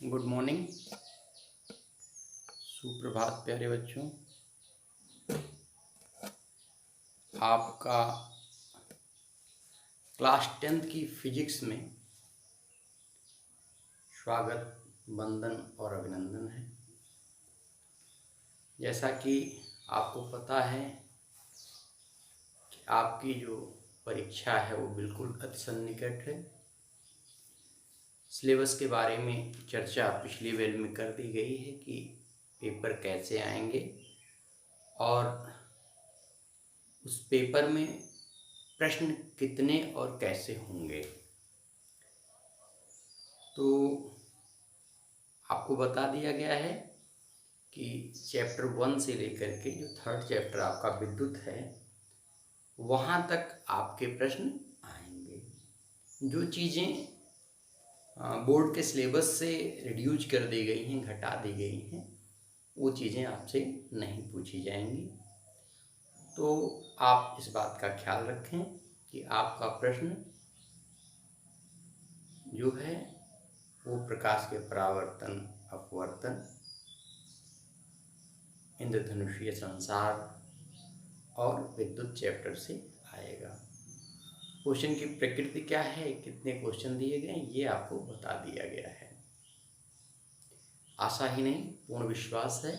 Good morning, सुप्रभात प्यारे बच्चों। आपका क्लास 10th की फिजिक्स में स्वागत, वंदन और अभिनंदन है। जैसा कि आपको पता है कि आपकी जो परीक्षा है वो बिल्कुल अति सन्निकट है। सिलेबस के बारे में चर्चा पिछली बेल में कर दी गई है कि पेपर कैसे आएंगे और उस पेपर में प्रश्न कितने और कैसे होंगे। तो आपको बता दिया गया है कि चैप्टर 1 से लेकर के जो 3rd चैप्टर आपका विद्युत है वहाँ तक आपके प्रश्न आएंगे। जो चीज़ें बोर्ड के सिलेबस से रिड्यूज कर दी गई हैं, घटा दी गई हैं, वो चीज़ें आपसे नहीं पूछी जाएंगी। तो आप इस बात का ख्याल रखें कि आपका प्रश्न जो है वो प्रकाश के परावर्तन, अपवर्तन, इंद्रधनुषीय संसार और विद्युत चैप्टर से आएगा। क्वेश्चन की प्रकृति क्या है, कितने क्वेश्चन दिए गए, ये आपको बता दिया गया है। आशा ही नहीं, पूर्ण विश्वास है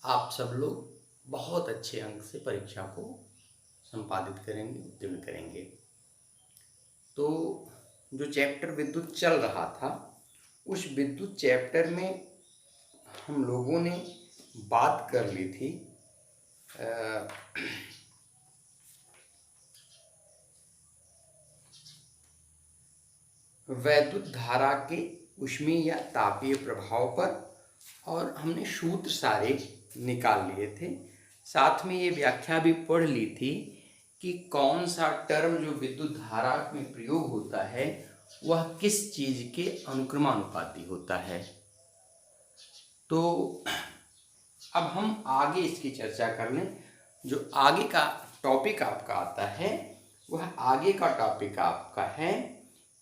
आप सब लोग बहुत अच्छे अंक से परीक्षा को संपादित करेंगे, उत्तीर्ण करेंगे। तो जो चैप्टर विद्युत चल रहा था उस विद्युत चैप्टर में हम लोगों ने बात कर ली थी वैद्युत धारा के ऊष्मीय या तापीय प्रभाव पर, और हमने सूत्र सारे निकाल लिए थे। साथ में ये व्याख्या भी पढ़ ली थी कि कौन सा टर्म जो विद्युत धारा में प्रयोग होता है वह किस चीज के अनुक्रमानुपाती होता है। तो अब हम आगे इसकी चर्चा कर लें। जो आगे का टॉपिक आपका आता है वह आगे का टॉपिक आपका है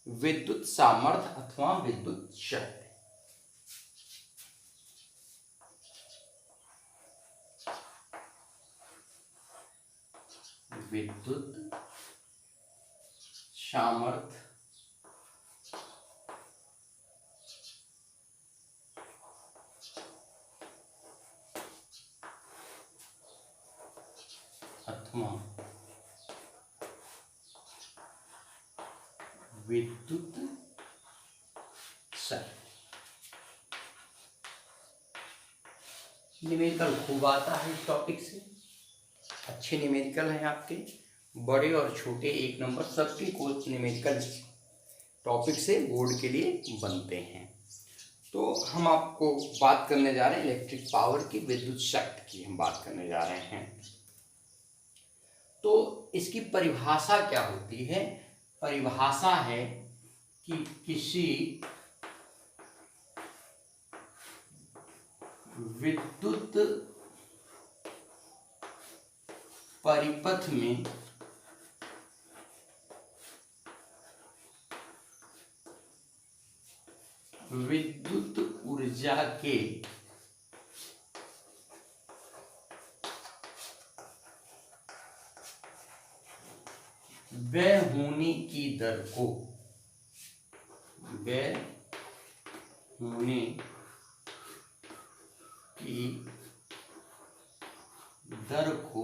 विद्युत सामर्थ्य अथवा विद्युत शक्ति। विद्युत सामर्थ्य अथवा विद्युत शक्ति। न्यूमेरिकल खूब आता है इस टॉपिक से, अच्छे न्यूमेरिकल हैं आपके, बड़े और छोटे 1 नंबर सबके कोर्स न्यूमेरिकल टॉपिक से बोर्ड के लिए बनते हैं। तो हम आपको बात करने जा रहे हैं इलेक्ट्रिक पावर की, विद्युत शक्ति की हम बात करने जा रहे हैं। तो इसकी परिभाषा क्या होती है? परिभाषा है कि किसी विद्युत परिपथ में विद्युत ऊर्जा के व्यय होने की दर को, व्यय होने की दर को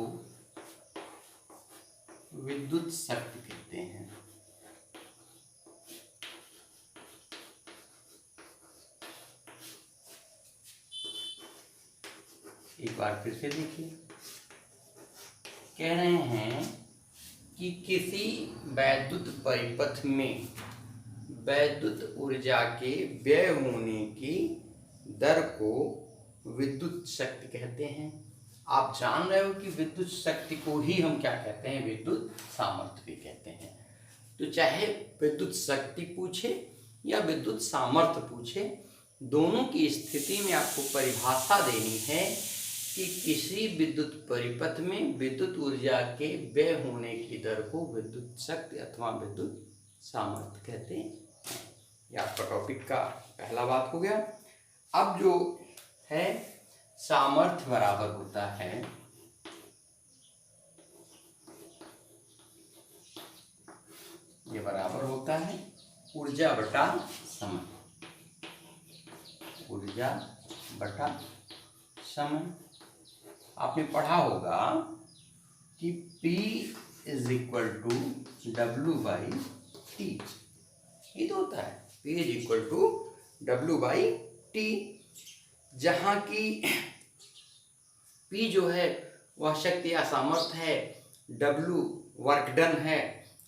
विद्युत शक्ति कहते हैं। एक बार फिर से देखिए, कह रहे हैं कि किसी वैद्युत परिपथ में वैद्युत ऊर्जा के व्यय होने की दर को विद्युत शक्ति कहते हैं। आप जान रहे हो कि विद्युत शक्ति को ही हम क्या कहते हैं? विद्युत सामर्थ्य भी कहते हैं। तो चाहे विद्युत शक्ति पूछे या विद्युत सामर्थ्य पूछे, दोनों की स्थिति में आपको परिभाषा देनी है कि किसी विद्युत परिपथ में विद्युत ऊर्जा के व्यय होने की दर को विद्युत शक्ति अथवा विद्युत सामर्थ्य कहते हैं। यह आपका टॉपिक का पहला बात हो गया। अब जो है सामर्थ्य बराबर होता है ये बराबर होता है ऊर्जा बटा समय, ऊर्जा बटा समय। आपने पढ़ा होगा कि P is equal to W by T, ये तो होता है P is equal to W by T, जहाँ की P जो है वह शक्ति या सामर्थ्य है, W वर्क डन है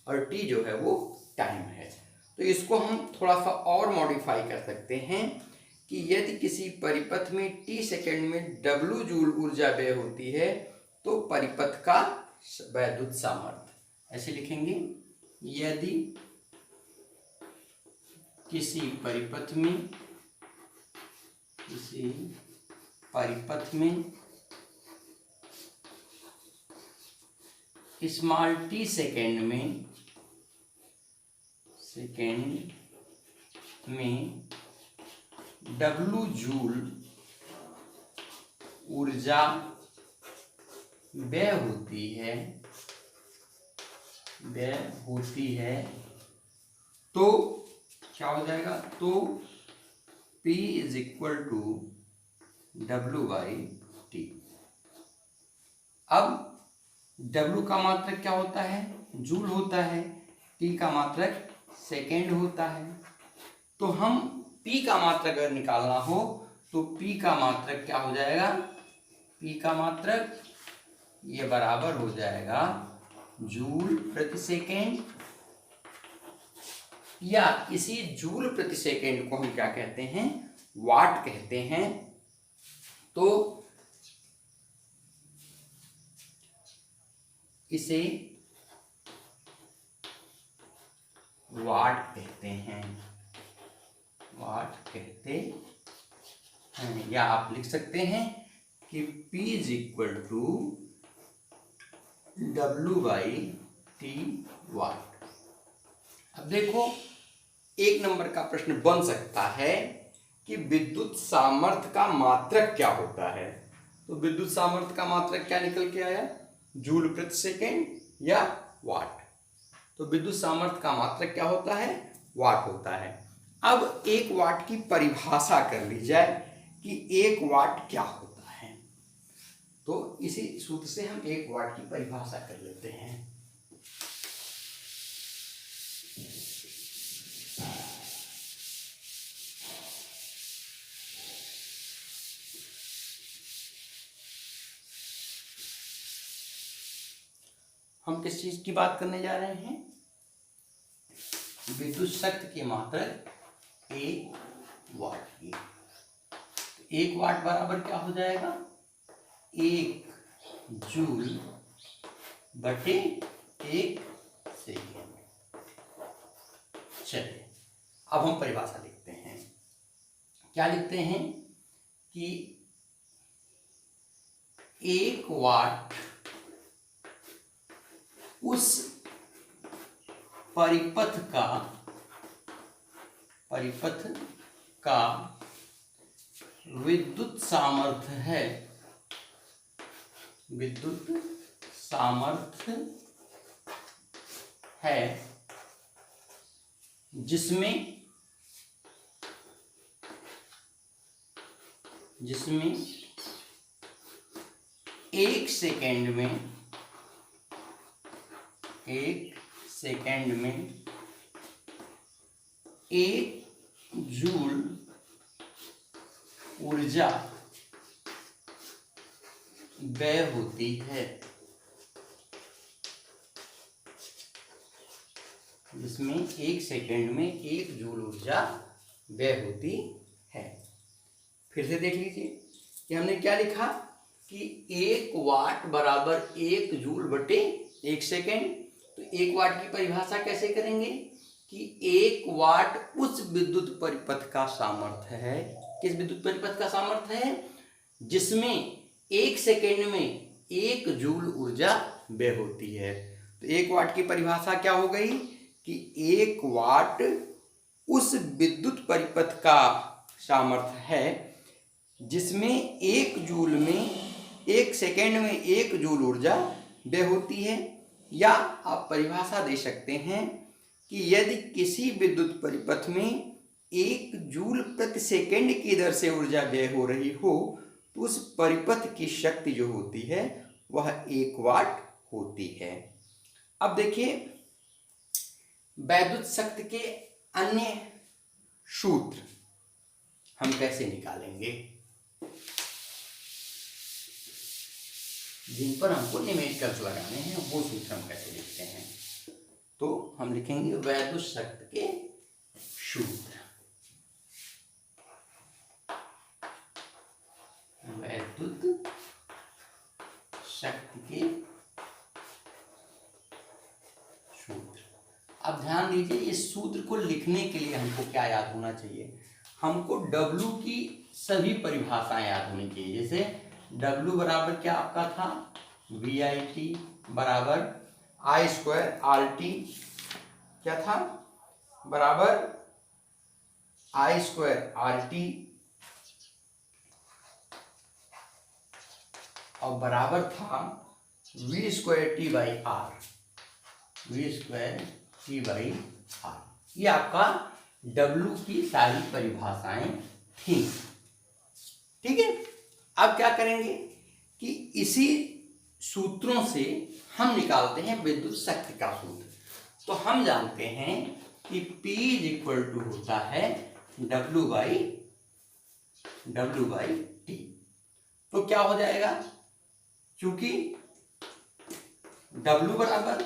और T जो है वो टाइम है। तो इसको हम थोड़ा सा और मॉडिफाई कर सकते हैं कि यदि किसी परिपथ में T सेकेंड में W जूल ऊर्जा व्यय होती है तो परिपथ का वैद्युत सामर्थ्य ऐसे लिखेंगे, यदि किसी परिपथ में स्मॉल t सेकेंड में W जूल ऊर्जा व्यय होती है तो क्या हो जाएगा, तो P is equal to W by T. अब W का मात्रक क्या होता है, जूल होता है, T का मात्रक सेकेंड होता है। तो हम P का मात्रक अगर निकालना हो तो P का मात्रक क्या हो जाएगा, P का मात्रक ये बराबर हो जाएगा जूल प्रति सेकेंड, या इसी जूल प्रति सेकेंड को हम क्या कहते हैं, वाट कहते हैं। तो इसे वाट कहते हैं, या आप लिख सकते हैं कि P is equal to W by T watt. अब देखो एक नंबर का प्रश्न बन सकता है कि विद्युत सामर्थ्य का मात्रक क्या होता है। तो विद्युत सामर्थ्य का मात्रक क्या निकल के आया, जूल प्रति सेकेंड या वाट। तो विद्युत सामर्थ्य का मात्रक क्या होता है, वाट होता है। अब एक वाट की परिभाषा कर ली जाए कि एक वाट क्या होता है। तो इसी सूत्र से हम एक वाट की परिभाषा कर लेते हैं। हम किस चीज की बात करने जा रहे हैं, विद्युत शक्ति की मात्रक एक वाट की। एक वाट बराबर क्या हो जाएगा, एक जूल बटे एक सेकेंड। चलिए अब हम परिभाषा लिखते हैं। क्या लिखते हैं कि एक वाट उस परिपथ का विद्युत सामर्थ्य है, जिसमें एक सेकेंड में एक जूल ऊर्जा व्यय होती है, जिसमें एक सेकेंड में एक जूल ऊर्जा व्यय होती है। फिर से देख लीजिए कि हमने क्या लिखा कि एक वाट बराबर एक जूल बटे एक सेकेंड। तो एक वाट की परिभाषा कैसे करेंगे कि एक वाट उस विद्युत परिपथ का सामर्थ्य है। किस विद्युत परिपथ का सामर्थ्य है, जिसमें एक सेकेंड में एक जूल ऊर्जा व्यय होती है। तो एक वाट की परिभाषा क्या हो गई कि एक वाट उस विद्युत परिपथ का सामर्थ्य है जिसमें 1 सेकेंड में 1 जूल ऊर्जा व्यय होती है। या आप परिभाषा दे सकते हैं कि यदि किसी विद्युत परिपथ में 1 जूल प्रति सेकेंड की दर से ऊर्जा व्यय हो रही हो तो उस परिपथ की शक्ति जो होती है वह 1 वाट होती है। अब देखिए वैद्युत शक्ति के अन्य सूत्र हम कैसे निकालेंगे, जिन पर हमको न्यूमेरिकल्स लगाने हैं वो सूत्र हम कैसे लिखते हैं। तो हम लिखेंगे वैद्युत शक्ति के सूत्र। वैद्युत शक्ति के सूत्र। अब ध्यान दीजिए इस सूत्र को लिखने के लिए हमको क्या याद होना चाहिए, हमको W की सभी परिभाषाएं याद होनी चाहिए। जैसे W बराबर क्या आपका था, VIT बराबर I² RT क्या था, बराबर I² RT और बराबर था V² T/R। V² T/R ये आपका W की सारी परिभाषाएं थी। ठीक है, अब क्या करेंगे कि इसी सूत्रों से हम निकालते हैं विद्युत शक्ति का सूत्र। तो हम जानते हैं कि P = होता है W/T। तो क्या हो जाएगा, क्योंकि W बराबर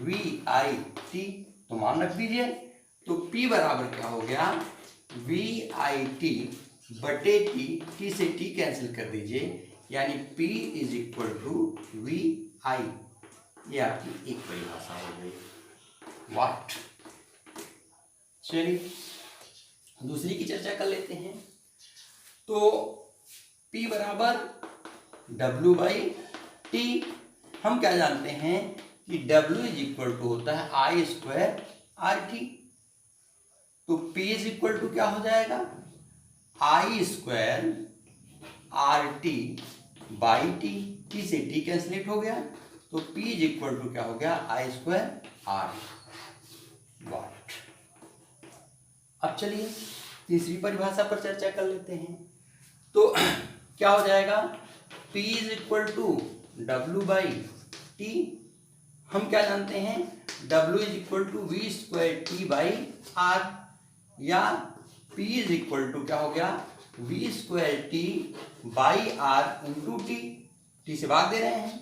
VIT तो मान रख दीजिए, तो P बराबर क्या हो गया, VIT/T। T से T कैंसिल कर दीजिए, यानी P = VI। ये आपकी एक परिभाषा हो गई, वाट। चलिए दूसरी की चर्चा कर लेते हैं। तो P बराबर W/T। हम क्या जानते हैं कि W = होता है I² RT। तो P = क्या हो जाएगा, I² RT/T। T से T कैंसलेट हो गया, तो P = क्या हो गया, I² R वाट। अब चलिए तीसरी परिभाषा पर चर्चा कर लेते हैं। तो क्या हो जाएगा, P = W/T। हम क्या जानते हैं, W = V² T/R या P = क्या हो गया, V² T/R × T। T से भाग दे रहे हैं,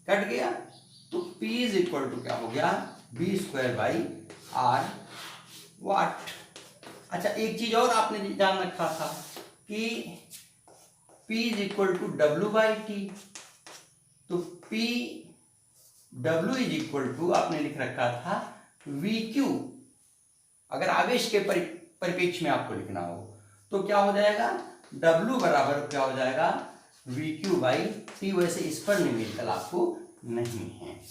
कट गया, तो P = क्या हो गया, V² R वाट। अच्छा एक चीज और आपने जान रखा था कि P = W/T। तो W आपने लिख रखा था VQ। अगर आवेश के परिप्रेक्ष्य में आपको लिखना हो तो क्या हो जाएगा, W बराबर क्या हो जाएगा, VQ/T। वैसे इस पर न्यूमेरिकल आपको नहीं है,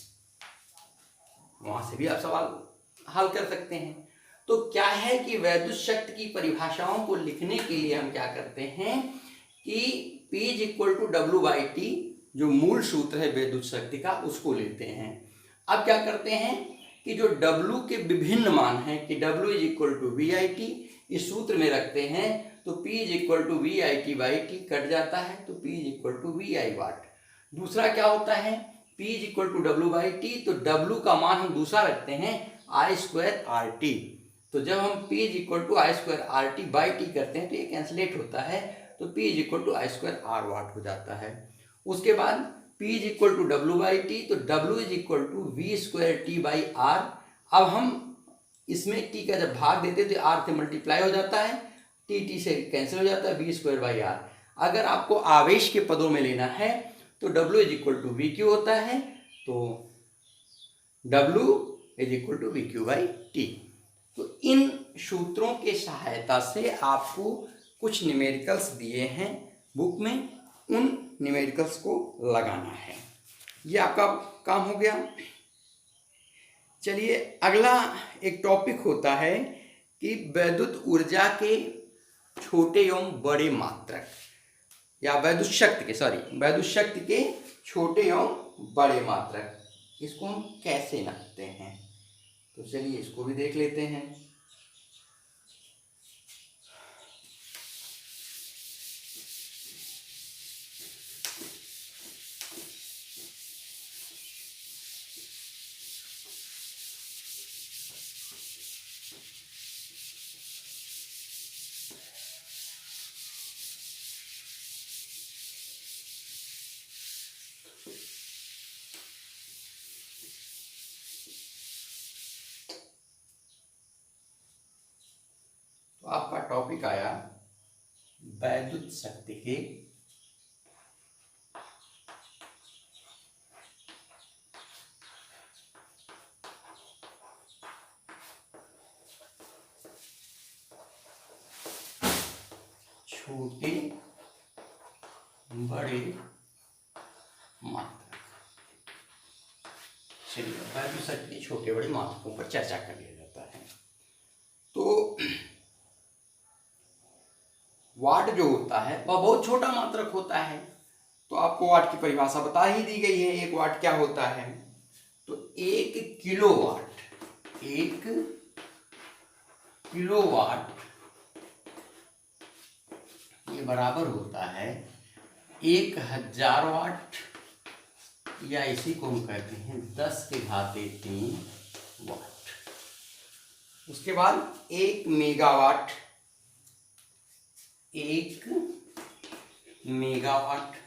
वहां से भी आप सवाल हल कर सकते हैं। तो क्या है कि वैद्युत शक्ति की परिभाषाओं को लिखने के लिए हम क्या करते हैं कि P = W/T जो मूल सूत्र है विद्युत शक्ति का उसको लेते हैं। अब क्या करते हैं कि जो W के विभिन्न मान हैं कि W = VIT इस सूत्र में रखते हैं, तो P = VIT/T कट जाता है, तो P = VI वाट। दूसरा क्या होता है, P = W/T, तो W का मान हम दूसरा रखते हैं I² RT। तो जब हम P = I² RT/T करते हैं तो ये कैंसलेट होता है, तो P = I² R वाट हो जाता है। उसके बाद P = W/T, तो W = V² T/R। अब हम इसमें T का जब भाग देते तो R से मल्टीप्लाई हो जाता है, T से कैंसिल हो जाता है, V² R। अगर आपको आवेश के पदों में लेना है तो W = VQ होता है, तो W = VQ/T। तो इन सूत्रों के सहायता से आपको कुछ न्यूमेरिकल्स दिए हैं बुक में, उन न्यूमेरिकल्स को लगाना है। ये आपका काम हो गया। चलिए अगला एक टॉपिक होता है कि वैद्युत ऊर्जा के छोटे एवं बड़े मात्रक, या वैद्युत शक्ति के छोटे एवं बड़े मात्रक, इसको हम कैसे नापते हैं। तो चलिए इसको भी देख लेते हैं। आपका टॉपिक आया वैद्युत शक्ति के छोटे बड़े मात्रक। चलिए वैद्युत शक्ति के छोटे बड़े मात्रकों पर चर्चा कर लिया जाता है। तो वाट जो होता है वह बहुत छोटा मात्रक होता है। तो आपको वाट की परिभाषा बता ही दी गई है। एक वाट क्या होता है, तो 1 किलोवाट ये बराबर होता है 1000 वाट, या इसी को हम कहते हैं 10⁻³ वाट। उसके बाद 1 मेगावाट, 1 मेगावाट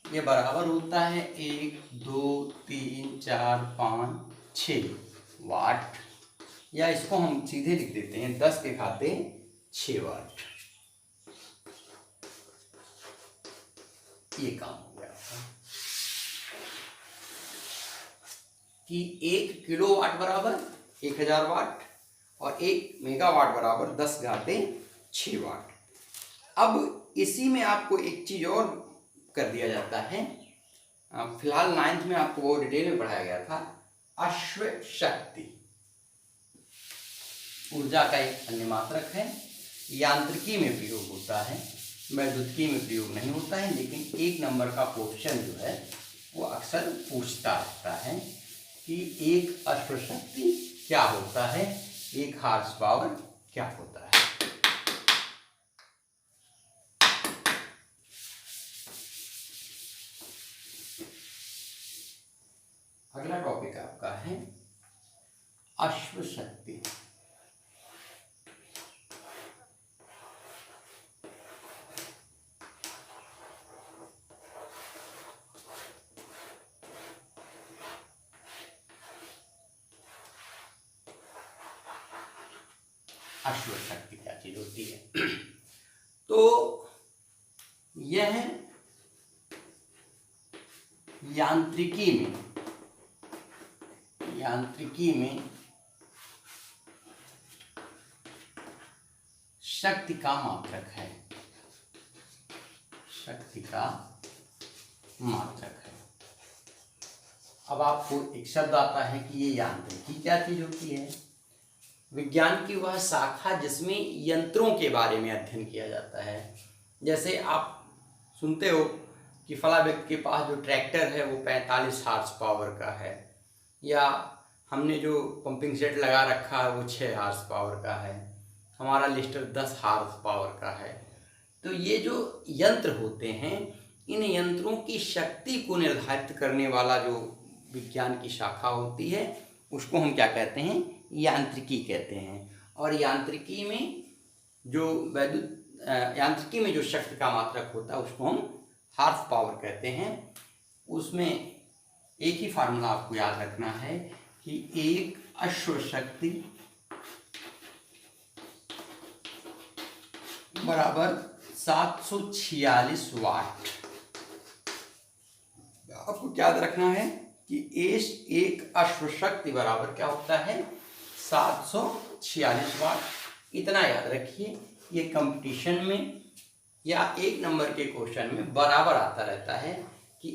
ये बराबर होता है 1 2 3 4 5 6 वाट, या इसको हम सीधे लिख देते हैं 10⁻6 वाट। ये काम हो गया कि 1 किलोवाट बराबर 1000 वाट और 1 मेगावाट बराबर 10⁻6 वाट। अब इसी में आपको एक चीज और कर दिया जाता है। फिलहाल 9th में आपको बहुत डिटेल में पढ़ाया गया था। अश्व शक्ति ऊर्जा का एक अन्य मात्रक है। यांत्रिकी में प्रयोग होता है, वैद्युतिकी में प्रयोग नहीं होता है, लेकिन 1 नंबर का क्वेश्चन जो है वो अक्सर पूछता रहता है कि एक अश्व शक्ति क्या होता है, 1 हॉर्स पावर क्या होता है। अगला टॉपिक आपका है अश्व शक्ति। अश्व शक्ति क्या चीज होती है, तो यह यांत्रिकी में शक्ति का मात्रक है, शक्ति का मात्रक है। अब आपको एक शब्द आता है कि ये यांत्रिकी क्या चीज होती है। विज्ञान की वह शाखा जिसमें यंत्रों के बारे में अध्ययन किया जाता है। जैसे आप सुनते हो कि फला व्यक्ति के पास जो ट्रैक्टर है वो 45 हॉर्स पावर का है, या हमने जो पंपिंग सेट लगा रखा है वो 6 हॉर्स पावर का है, हमारा लिस्टर 10 हॉर्स पावर का है। तो ये जो यंत्र होते हैं, इन यंत्रों की शक्ति को निर्धारित करने वाला जो विज्ञान की शाखा होती है उसको हम क्या कहते हैं, यांत्रिकी कहते हैं। और यांत्रिकी में जो शक्ति का मात्रक होता है उसको हम हॉर्स पावर कहते हैं। उसमें एक ही फार्मूला आपको याद रखना है कि एक अश्व शक्ति बराबर 746 वाट। आपको क्या याद रखना है कि एक अश्व शक्ति बराबर क्या होता है, 746 वाट। इतना याद रखिए, ये कंपटीशन में या 1 नंबर के क्वेश्चन में बराबर आता रहता है कि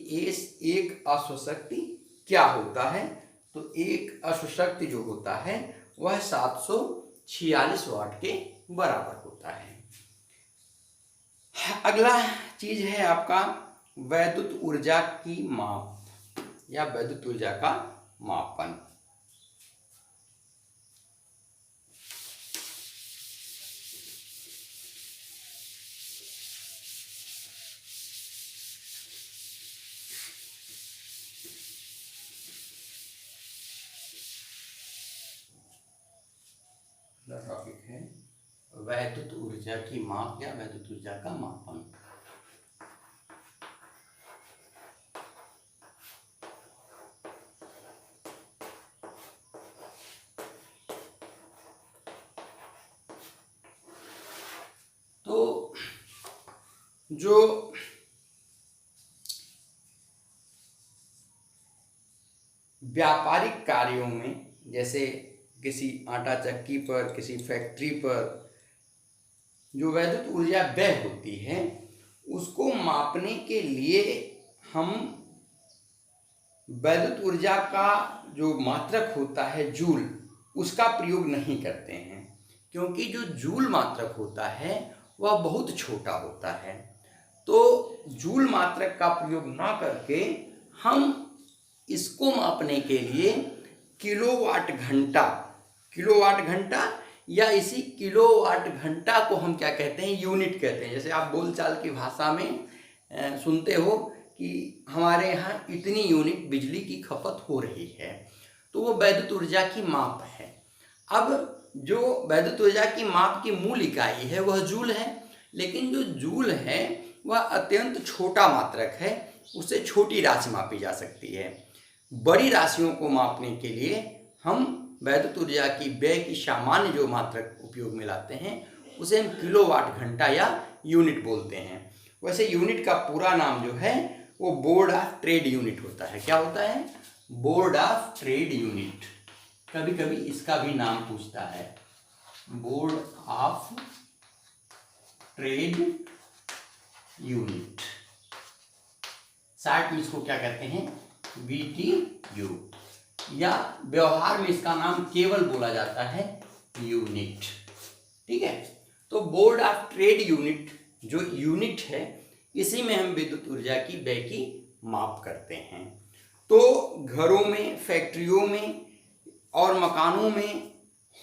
एक अश्व शक्ति क्या होता है। तो एक अशुशक्ति जो होता है वह 746 वाट के बराबर होता है। अगला चीज है आपका वैद्युत ऊर्जा की माप या वैद्युत ऊर्जा का मापन। टॉपिक है वैद्युत ऊर्जा की माप या वैद्युत ऊर्जा का मापन। तो जो व्यापारिक कार्यों में, जैसे किसी आटा चक्की पर, किसी फैक्ट्री पर जो वैद्युत ऊर्जा व्यय होती है उसको मापने के लिए हम वैद्युत ऊर्जा का जो मात्रक होता है जूल, उसका प्रयोग नहीं करते हैं, क्योंकि जो जूल मात्रक होता है वह बहुत छोटा होता है। तो जूल मात्रक का प्रयोग ना करके हम इसको मापने के लिए किलोवाट घंटा या इसी किलोवाट घंटा को हम क्या कहते हैं, यूनिट कहते हैं। जैसे आप बोलचाल की भाषा में सुनते हो कि हमारे यहाँ इतनी यूनिट बिजली की खपत हो रही है, तो वो वैद्युत ऊर्जा की माप है। अब जो वैद्युत ऊर्जा की माप की मूल इकाई है वह जूल है, लेकिन जो जूल है वह अत्यंत छोटा मात्रक है, उससे छोटी राशि मापी जा सकती है। बड़ी राशियों को मापने के लिए हम वैद्युत ऊर्जा की व्यय की सामान्य जो मात्रक उपयोग में लाते हैं उसे हम किलोवाट घंटा या यूनिट बोलते हैं। वैसे यूनिट का पूरा नाम जो है वो बोर्ड ऑफ ट्रेड यूनिट होता है। क्या होता है? Board of trade unit. कभी कभी इसका भी नाम पूछता है, board of trade unit. Short में इसको क्या कहते हैं? BTU, या व्यवहार में इसका नाम केवल बोला जाता है यूनिट। ठीक है, तो बोर्ड ऑफ ट्रेड यूनिट जो यूनिट है इसी में हम विद्युत ऊर्जा की व्यय की माप करते हैं। तो घरों में, फैक्ट्रियों में और मकानों में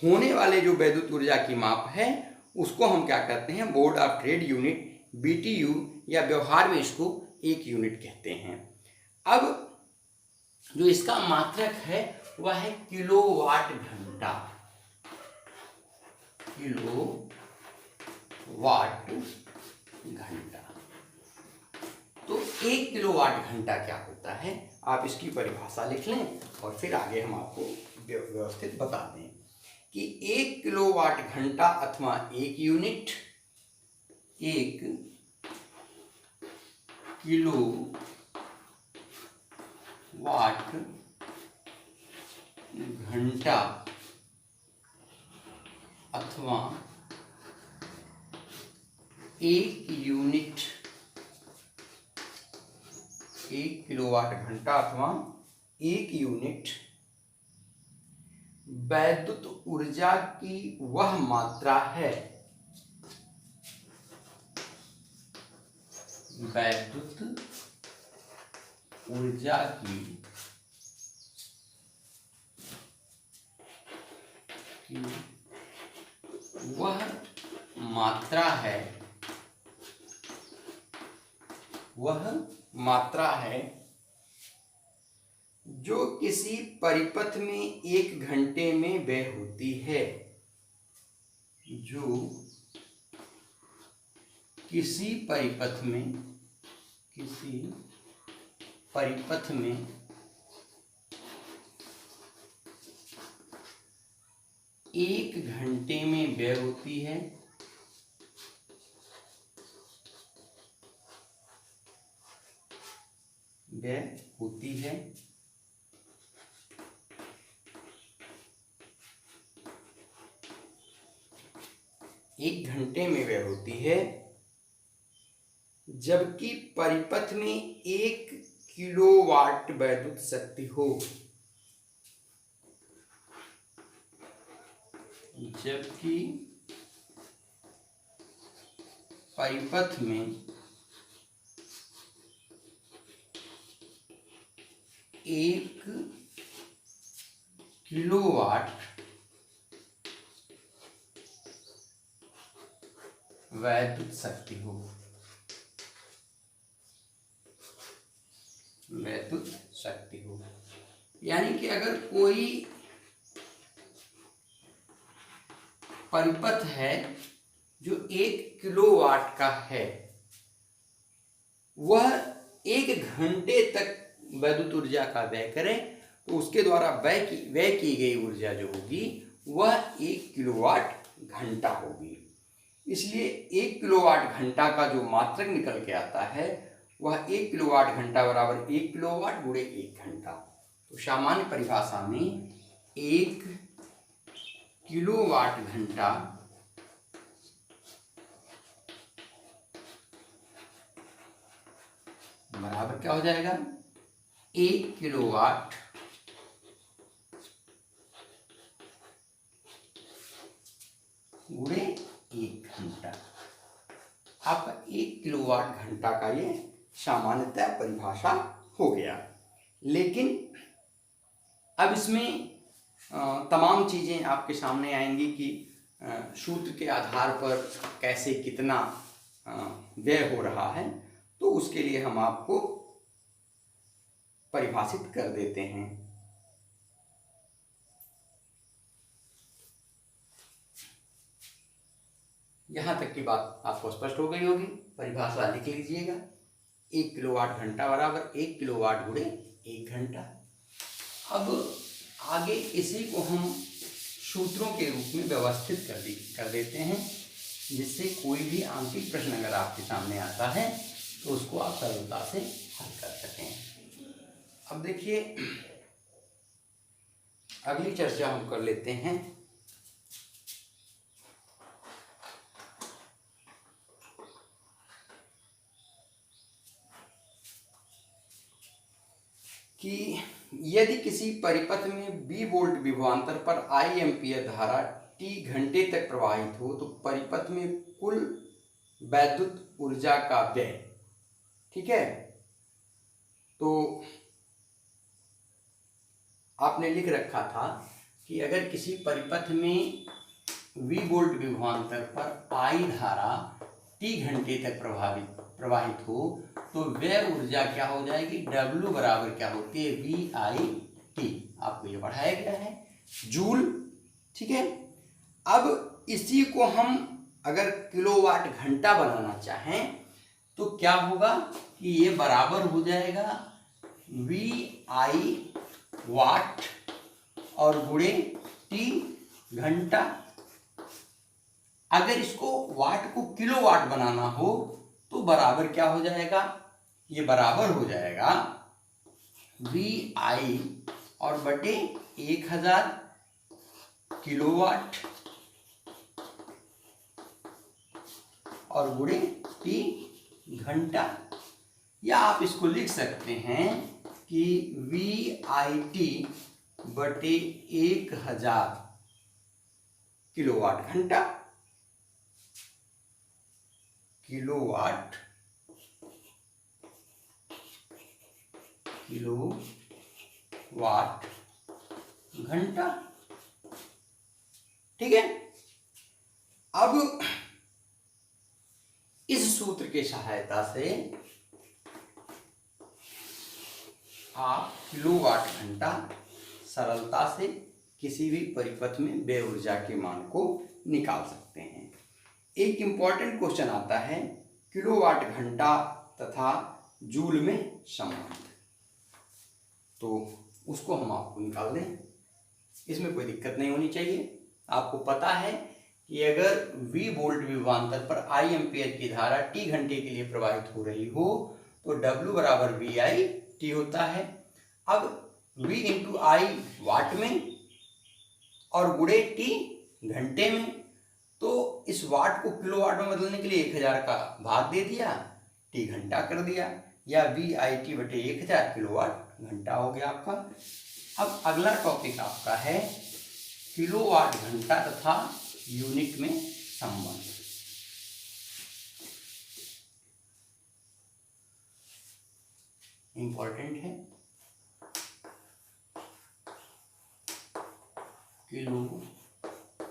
होने वाले जो विद्युत ऊर्जा की माप है उसको हम क्या करते हैं? Board of trade unit BTU, या व्यवहार में इसको एक यूनिट कहते हैं। अब जो इसका मात्रक है वह है किलोवाट घंटा। किलोवाट घंटा। तो 1 किलोवाट घंटा क्या होता है आप इसकी परिभाषा लिख लें और फिर आगे हम आपको व्यवस्थित बता दें कि 1 किलोवाट घंटा अथवा 1 यूनिट 1 किलोवाट घंटा अथवा 1 यूनिट 1 किलोवाट घंटा अथवा 1 यूनिट वैद्युत ऊर्जा की वह मात्रा है, वैद्युत ऊर्जा की वह मात्रा है, वह मात्रा है जो किसी परिपथ में 1 घंटे में व्यय होती है, जो किसी परिपथ में 1 घंटे में व्यय होती है, एक घंटे में व्यय होती है, जबकि परिपथ में 1 किलोवाट वैद्युत शक्ति हो। जबकि परिपथ में 1 किलोवाट वैद्युत शक्ति हो। वैद्युत शक्ति हो यानी कि अगर कोई परिपथ है जो 1 किलोवाट का है, वह 1 घंटे तक वैद्युत ऊर्जा का व्यय करे, तो उसके द्वारा व्यय की गई ऊर्जा जो होगी वह 1 किलोवाट घंटा होगी। इसलिए 1 किलोवाट घंटा का जो मात्रक निकल के आता है वह 1 किलोवाट घंटा बराबर 1 किलोवाट गुणे 1 घंटा। तो सामान्य परिभाषा में 1 किलोवाट घंटा बराबर क्या हो जाएगा? 1 किलोवाट गुणे 1 घंटा। आपका 1 किलोवाट घंटा का ये सामान्यतः परिभाषा हो गया। लेकिन अब इसमें तमाम चीज़ें आपके सामने आएंगी कि सूत्र के आधार पर कैसे कितना व्यय हो रहा है, तो उसके लिए हम आपको परिभाषित कर देते हैं। यहाँ तक की बात आपको स्पष्ट हो गई होगी। परिभाषा लिख लीजिएगा। 1 किलोवाट घंटा बराबर 1 किलोवाट गुणे 1 घंटा। अब आगे इसी को हम सूत्रों के रूप में व्यवस्थित कर देते हैं, जिससे कोई भी आंतरिक प्रश्न अगर आपके सामने आता है तो उसको आप सरलता से हल कर सकें। अब देखिए, अगली चर्चा हम कर लेते हैं कि यदि किसी परिपथ में B वोल्ट विभवांतर पर I एम्पीयर धारा T घंटे तक प्रवाहित हो, तो परिपथ में कुल वैद्युत ऊर्जा का व्यय, ठीक है, तो आपने लिख रखा था कि अगर किसी परिपथ में V वोल्ट विभवांतर पर I धारा T घंटे तक प्रवाहित हो, तो व्यय ऊर्जा क्या हो जाएगी? W बराबर क्या होती है? VIT। आपको ये पढ़ाया गया है, जूल, ठीक है। अब इसी को हम अगर किलोवाट घंटा बनाना चाहें तो क्या होगा कि ये बराबर हो जाएगा VI वाट और गुणे T घंटा। अगर इसको वाट को किलोवाट बनाना हो तो बराबर क्या हो जाएगा? ये बराबर हो जाएगा VI और बटे 1000 किलोवाट और गुणे T घंटा। या आप इसको लिख सकते हैं कि VIT बटे 1000 किलोवाट घंटा, किलोवाट घंटा, ठीक है। अब इस सूत्र की सहायता से आप किलोवाट घंटा सरलता से किसी भी परिपथ में व्यय ऊर्जा के मान को निकाल सकते हैं। एक इम्पॉर्टेंट क्वेश्चन आता है किलोवाट घंटा तथा जूल में संबंध, तो उसको हम आपको निकाल दें। इसमें कोई दिक्कत नहीं होनी चाहिए। आपको पता है कि अगर V वोल्ट विभवांतर पर I एम्पीयर की धारा T घंटे के लिए प्रवाहित हो रही हो तो W बराबर VIT होता है। अब V इंटू I वाट में और गुणे T घंटे में, तो इस वाट को किलोवाट में बदलने के लिए 1000 का भाग दे दिया, T घंटा कर दिया, या VIT बटे 1000 किलोवाट घंटा हो गया आपका। अब अगला टॉपिक आपका है किलोवाट घंटा तथा यूनिट में संबंध। इंपॉर्टेंट है, किलोवाट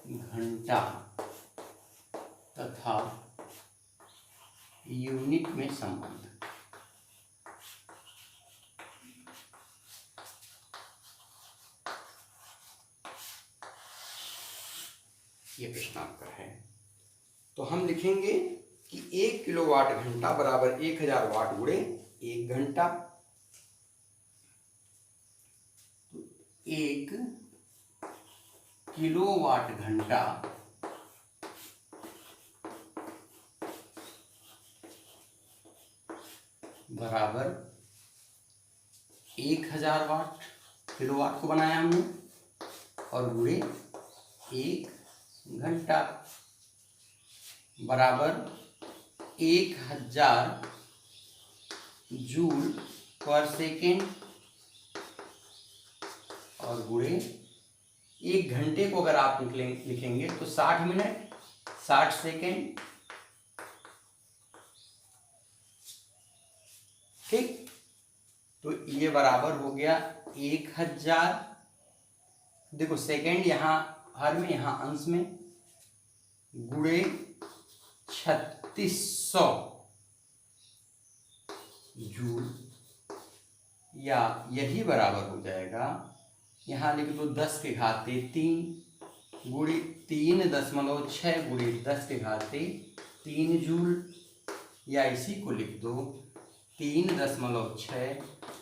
घंटा तथा यूनिट में संबंध। ये प्रश्न आपका है। तो हम लिखेंगे कि 1 किलोवाट घंटा बराबर 1000 वाट गुणे 1 घंटा। तो 1 किलोवाट घंटा बराबर 1000 वाट, किलोवाट को बनाया हमने, और गुणे 1 घंटा बराबर 1000 जूल पर सेकेंड, और गुणे 1 घंटे को अगर आप लिखेंगे तो 60 मिनट 60 सेकेंड। ठीक, तो ये बराबर हो गया 1000। देखो सेकेंड यहाँ हर में, यहाँ अंश में, गुणे 3600 जूल, या यही बराबर हो जाएगा, यहाँ लिख दो 10 के घाते 3 गुणे 3.6 गुणे 10 के घाते 3 जूल, या इसी को लिख दो 3.6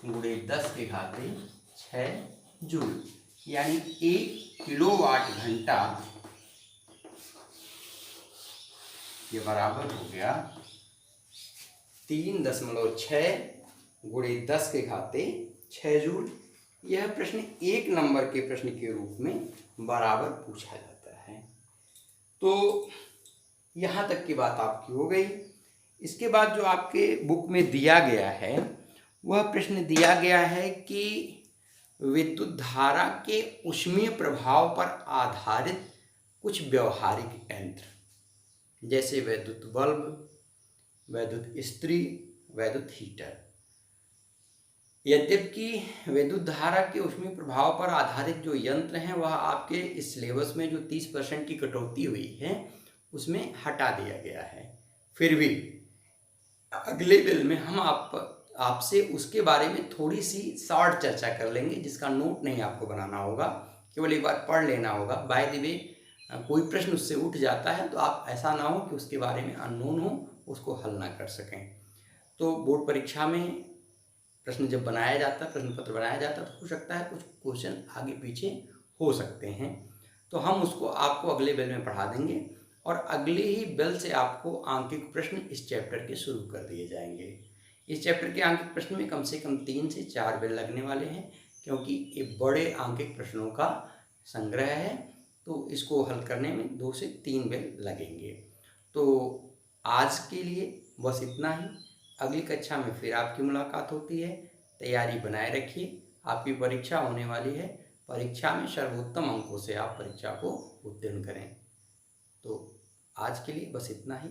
गुणे 10 के घाते 6 जूल, यानी 1 किलोवाट घंटा ये बराबर हो गया 3.6 गुणे 10 के घाते 6 जूल। यह प्रश्न 1 नंबर के प्रश्न के रूप में बराबर पूछा जाता है। तो यहाँ तक की बात आपकी हो गई। इसके बाद जो आपके बुक में दिया गया है वह प्रश्न दिया गया है कि विद्युत धारा के ऊष्मीय प्रभाव पर आधारित कुछ व्यवहारिक यंत्र, जैसे वैद्युत बल्ब, वैद्युत इस्त्री, वैद्युत हीटर। यद्यपि विद्युत धारा के ऊष्मीय प्रभाव पर आधारित जो यंत्र हैं वह आपके इस सिलेबस में जो 30% की कटौती हुई है उसमें हटा दिया गया है, फिर भी अगले बिल में हम आपसे उसके बारे में थोड़ी सी शॉर्ट चर्चा कर लेंगे, जिसका नोट नहीं आपको बनाना होगा, केवल एक बार पढ़ लेना होगा। बाय द वे कोई प्रश्न उससे उठ जाता है तो आप ऐसा ना हो कि उसके बारे में अननोन हो, उसको हल ना कर सकें। तो बोर्ड परीक्षा में प्रश्न जब बनाया जाता है, प्रश्न पत्र बनाया जाता है, तो हो सकता है कुछ क्वेश्चन आगे पीछे हो सकते हैं, तो हम उसको आपको अगले बेल में पढ़ा देंगे, और अगले ही बेल से आपको आंकिक प्रश्न इस चैप्टर के शुरू कर दिए जाएंगे। इस चैप्टर के आंकिक प्रश्न में कम से कम 3 से 4 बेल लगने वाले हैं, क्योंकि ये बड़े आंकिक प्रश्नों का संग्रह है, तो इसको हल करने में 2 से 3 बेल लगेंगे। तो आज के लिए बस इतना ही। अगली कक्षा में फिर आपकी मुलाकात होती है। तैयारी बनाए रखिए, आपकी परीक्षा होने वाली है। परीक्षा में सर्वोत्तम अंकों से आप परीक्षा को उत्तीर्ण करें। तो आज के लिए बस इतना ही।